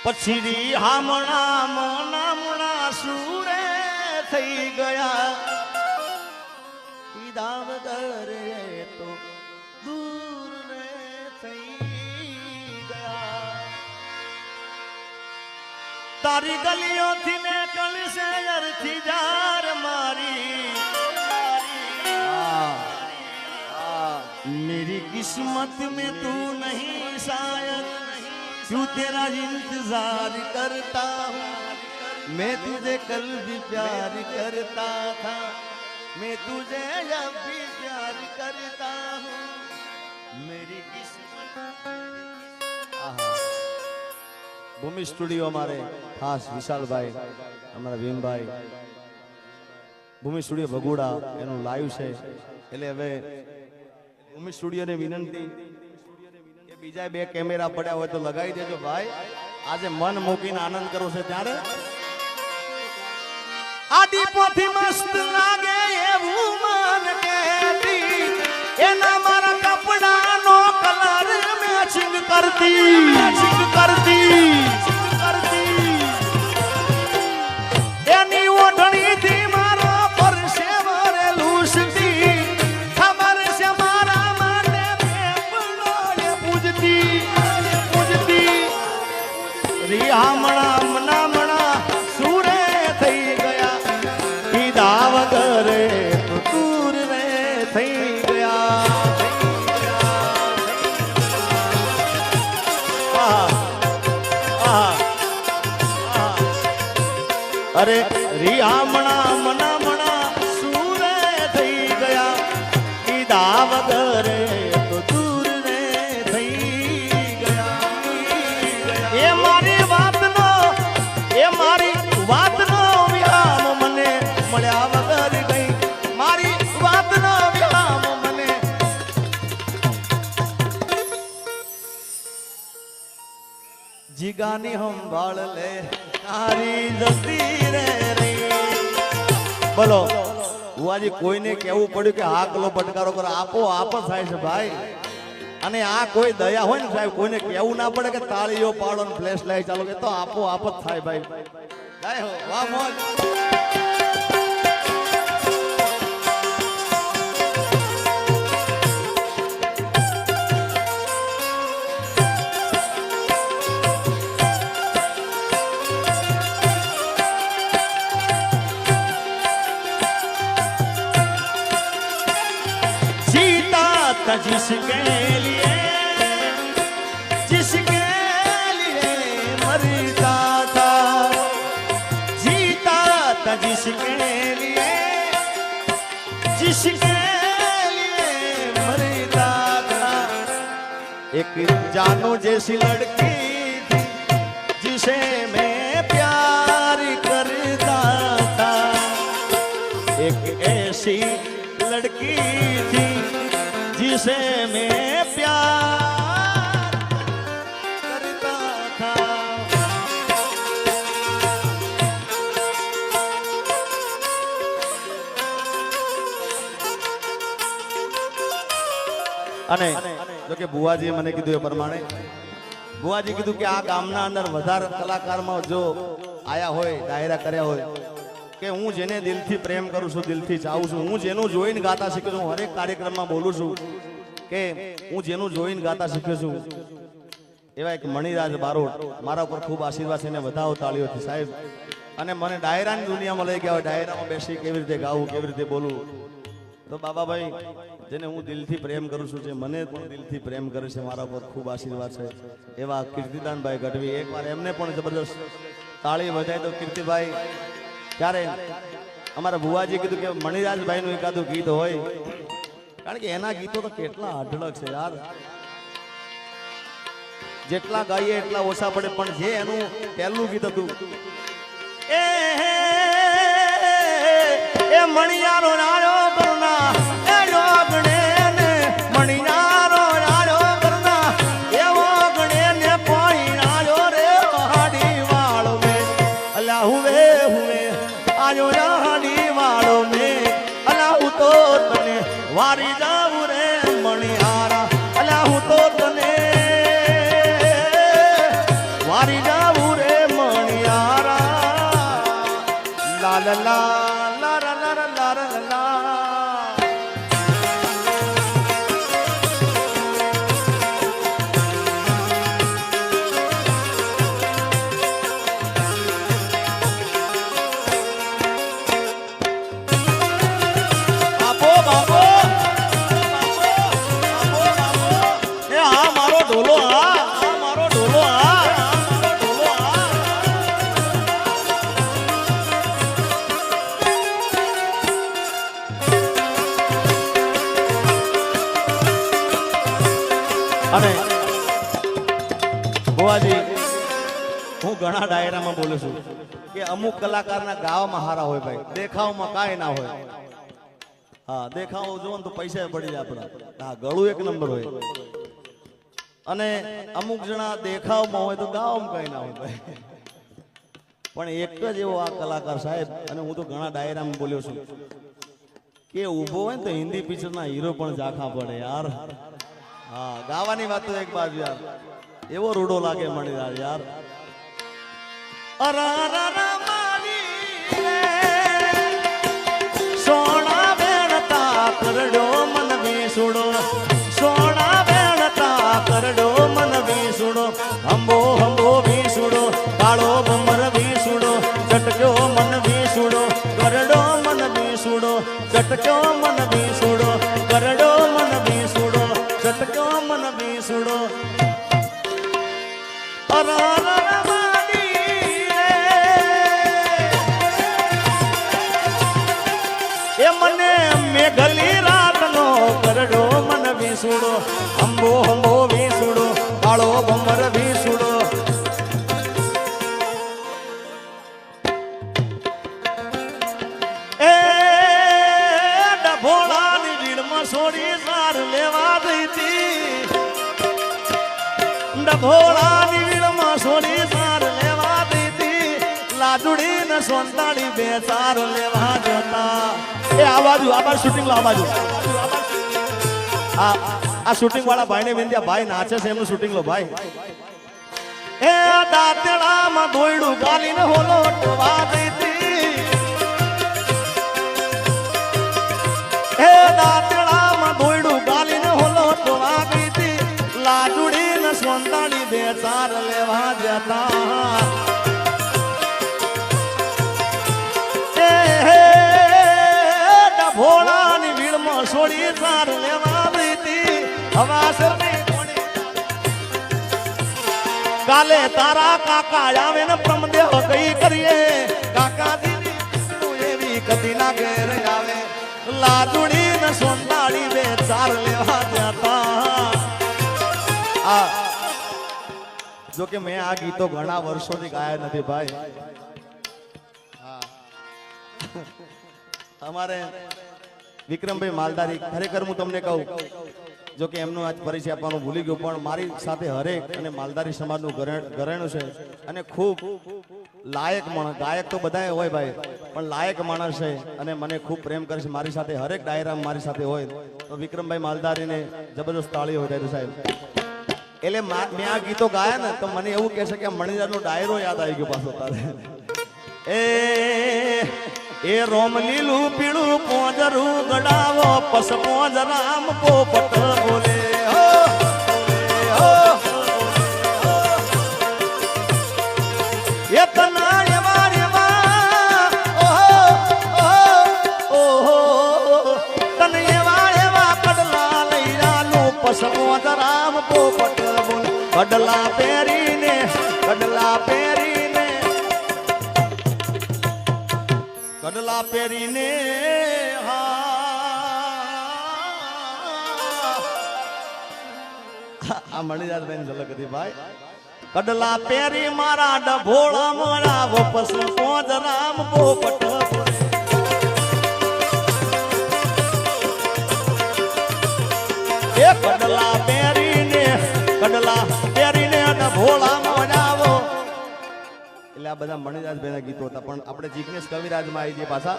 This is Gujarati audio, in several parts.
પછી રી હામણા મનામણા સુરે થઈ ગયા પીધા વગર તો દૂર રે થઈ ગયા તારી ગલીઓથી ને કળશે અરથી જાર મારી मेरी किस्मत में तू नहीं शायद क्यों तेरा इंतजार करता हूँ मैं तुझे कल भी प्यार करता था मैं तुझे अब भी प्यार करता हूँ मेरी किस्मत भूमि स्टूडियो हमारे खास विशाल भाई हमारा भीम भाई भूमि स्टूडियो भगोड़ा एनु लाइव છે એટલે હવે ભૂમિ સ્ટુડિયો ને વિનંતી કે બીજા બે કેમેરા પડ્યા હોય તો લગાવી દેજો ભાઈ આજે મન મૂકીને આનંદ કરો છે ત્યારે આડી પોથી મસ્ત લાગે એવું મન કહેતી એના મારા કપડાનો કલર મેચિંગ કરતી એની ઓઢણી થી મારો પરસેવો રે લૂસતી ખબર છે મારા માટે પેપડો પૂજતી રી હામણા મનામણા સુરે થઈ ગયા પીધા વગર તો દૂર રે થઈ ગયા અરે રિયામણા મનામણા સુરે થઈ ગયા પીધા વગર તો દૂર રે થઈ ગયા એ મારી વાતનો વિરામ મને મળ્યા વગર ગઈ મારી વાતનો વિરામ મને જીગાની સંભાળ લે તારી જતી રે બોલો બુઆજી કોઈને કેવું પડ્યું કે આ કલો પટકારો કરે આપો આપ જ થાય છે ભાઈ અને આ કોઈ દયા હોય ને સાહેબ કોઈને કેવું ના પડે કે તાળીઓ પાડો ને ફ્લેશ લાઈટ ચાલો કે તો આપો આપ જ થાય ભાઈ જય હો વાહ મોજ जिसके लिए मरता था जीता था जिसके लिए मरता था एक जानो जैसी लड़की थी जिसे मैं प्यार करता था एक ऐसी लड़की थी जिसे मैं प्यार करता था અને જો કે બુવાજીએ મને કીધું એ પ્રમાણે બુવાજી કીધું કે આ ગામના અંદર વધારે કલાકારમાં જો આયા હોય ડાયરા કર્યા હોય કે હું જેને દિલથી પ્રેમ કરું છું દિલથી ચાહું છું હું જેનું જોઈને ગાતા શીખ્યો છું હરેક કાર્યક્રમમાં બોલું છું કે હું જેનું જોઈને ગાતા શીખ્યો છું એવા એક મણિરાજ બારોટ મારા ઉપર ખૂબ આશીર્વાદ છે એને વધાવો તાળીઓથી સાહેબ અને મને ડાયરાની દુનિયામાં લઈ ગયા હોય ડાયરામાં બેસી કેવી રીતે ગાવું કેવી રીતે બોલું તો બાબાભાઈ જેને હું દિલથી પ્રેમ કરું છું જે મને પણ દિલથી પ્રેમ કરે છે મારા ઉપર ખૂબ આશીર્વાદ છે એવા કીર્તિદાનભાઈ ગઢવી એકવાર એમને પણ જબરદસ્ત તાળી વધાય તો કીર્તિભાઈ ત્યારે અમારા ભુવાજી કીધું કે મણિરાજભાઈ નું એકાદું ગીત હોય કારણ કે એના ગીતો તો કેટલા અઢળક છે યાર જેટલા ગાઈએ એટલા ઓછા પડે પણ જે એનું પહેલું ગીત હતું એ મણિયારો નાળો કરના એ યોગણે ને મણિયારો નાળો કરના એવો ગણે ને પાણી નાળો રે હાડી વાળો મે અલા હુવે આયો હાડી વાળો મે અલા હું તો તને વારી જાવું રે મણિયારા અલા હું તો તને વારી જાવું રે લા લા લા લા લા લા લા. અને ભુવાજી હું ઘણા ડાયરામાં બોલું છું કે અમુક કલાકારના ગાવામાં હારા હોય ભાઈ, દેખાવમાં કાંઈ ના હોય. હા, દેખાવ જોવો ને તો પૈસા પડી જાય આપણા. હા, ગળું એક નંબર હોય. અને અમુક જણા દેખાવમાં હોય તો ગાવામાં કાંઈ ના હોય ભાઈ. પણ એક જ એવો આ કલાકાર સાહેબ, અને હું તો ઘણા ડાયરામાં બોલ્યો છું કે ઊભો હોય ને તો હિન્દી પિક્ચરના હીરો પણ ઝાંખા પડે યાર. હા, ગાવાની વાત તો એક બાજુ યાર, એવો રૂડો લાગે મને યાર. સોના વેણતા કરડો મન વિસુડો, સોના વેણતા કરડો મન વિસુડો, હંબો હંબો વિસુડો, કાળો બમર વિસુડો, ચટક્યો મન વિસુડો, કરડો મન વિસુડો, ચટક્યો મન વિસુડો, કરડો મન વિસુડો, ચટક્યો મન વિસુડો. એ મને મેઘલી રાતનો કરડો મન વિસુડો, અંબો અંબો વિસુડો, કાળો બમર વિસુડો. એ ડભોળાની ભીડમાં છોડી સાર લેવા દીધી, ડભોળાની ભીડમાં છોડી સાર લેવા દીધી, લાજુડી ને સોંતાડી બે ચાર લેવા જતા. એ આ બાજુ શૂટિંગ લો, આ બાજુ આ શૂટિંગ વાળા ભાઈ ને વિંધ્યા ભાઈ નાચે છે એમનું શૂટિંગ લો ભાઈ. એ દાંતેડામાં દોયડું ગાલીને હોલો ટવા દીધી, એ દાંતેડામાં દોયડું ગાલીને હોલો ટવા દીધી, લાડુડી ને સોંતાડી બે ચાર લેવા જતા. ભોળાની ભીડમાં છોડી સાર લેવા દીધી, હવાસરની કોણી. કાલે તારા કાકા આવે ને પ્રમદેહ કઈ કરીએ, કાકાજીની એવી કદી ના ઘેર આવે, લાદુડી ને સોંતાડી બે ચાર લેવા જતા. આ જો કે મેં આ ગીતો ઘણા વર્ષોથી ગાયા નથી ભાઈ. અમારે વિક્રમભાઈ માલધારી, ખરેખર હું તમને કહું, જો કે એમનો આજ પરિચય આપવાનું ભૂલી ગયો, પણ મારી સાથે હરેક અને માલધારી સમાજનું ઘરેણું છે અને ખૂબ લાયક માણસ. ગાયક તો બધા હોય ભાઈ, પણ લાયક માણસ છે અને મને ખૂબ પ્રેમ કરે છે. મારી સાથે હરેક ડાયરામાં મારી સાથે હોય તો વિક્રમભાઈ માલધારીને જબરદસ્ત તાળી હોય ત્યારે સાહેબ. એટલે મેં આ ગીતો ગાયા ને તો મને એવું કહે છે કે મણિદારનો ડાયરો યાદ આવી ગયો પાછો તારે. એ રોમ લીલું પીળું પોજરું ગડાવો, પસ પોજ રામ પોપટ બોલે. એ તના એવા એવા ઓહો તને એવા એવા કડલા લઈ રાનું, પસ પોજ રામ પોપટ બોલે. કડલા પહેરીને, કડલા પહેરીને, કડલા પહેરીને, આ મણિદાસભાઈ ની ઝલક હતી ભાઈ. કડલા પહેરી મારા ડભોળા મારા વપસ પોજ રામ પોપટ. એ કડલા પહેરીને, કડલા પહેરીને ડભોળા મજાવો. એટલે આ બધા મણિદાસભાઈ ના ગીતો હતા, પણ આપણે જિગ્નેશ કવિરાજમાં આવી જઈએ પાછા.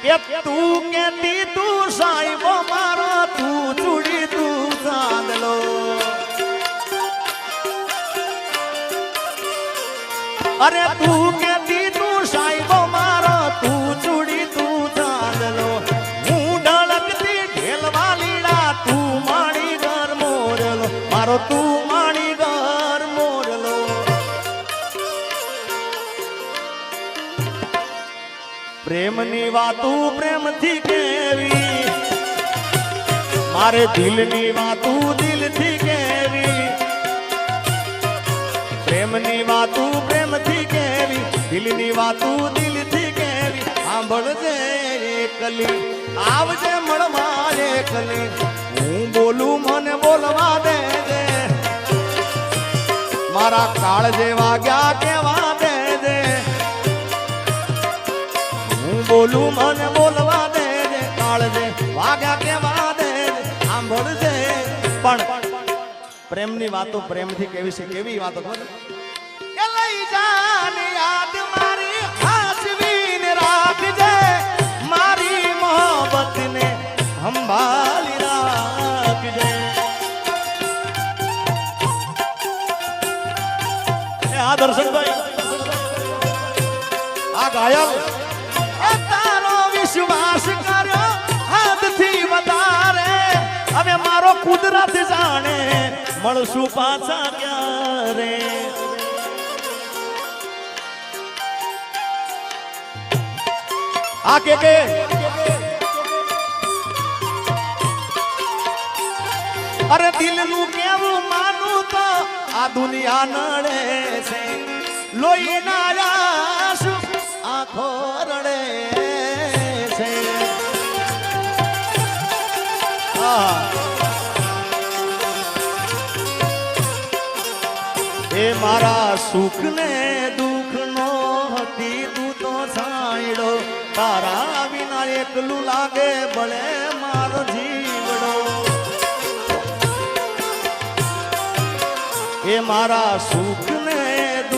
કે તું કેતી તું સાહેબો મારો, તું ચૂડી તું ચાંદલો, અરે તું કેતી તું સાહેબો મારો, તું તું માણી ઘર મોરલો પ્રેમની વાતું પ્રેમથી કેવી મારે દિલની વાતું દિલથી કેવી પ્રેમની વાતું પ્રેમથી કેવી દિલની વાતું દિલથી કેવી સાંભળજે એકલી આવજે મળવા એકલી હું બોલું મને બોલવા દેજે મારા કાળ જેવા ગયા કેવા દેજે હું બોલું મને બોલવા દેજે કાળ જે વાગ્યા કેવા દેજે સાંભળજે પણ પ્રેમની વાતો પ્રેમથી કેવી છે કેવી વાતો ખબર કે લઈ જાન યાદ મારી હાચવીને રાખજે મારી મોહબ્બતને સંભાળી રાખજે આ દર્શનભાઈ આ ગાયક એ તારો વિશ્વાસ કર્યો હાથથી વધારે હવે મારો કુદરત જાણે મળશું પાછા ક્યારે આ કે અરે દિલનું કેવું માનું તો આ દુનિયા નડે છે લોહીના આંસુ આંખો રડે છે એ મારા સુખ ને દુઃખ નો હતી તું તો સાંયડો તારા વિના એકલું લાગે ભલે મારો જીવડો એ મારા સુખ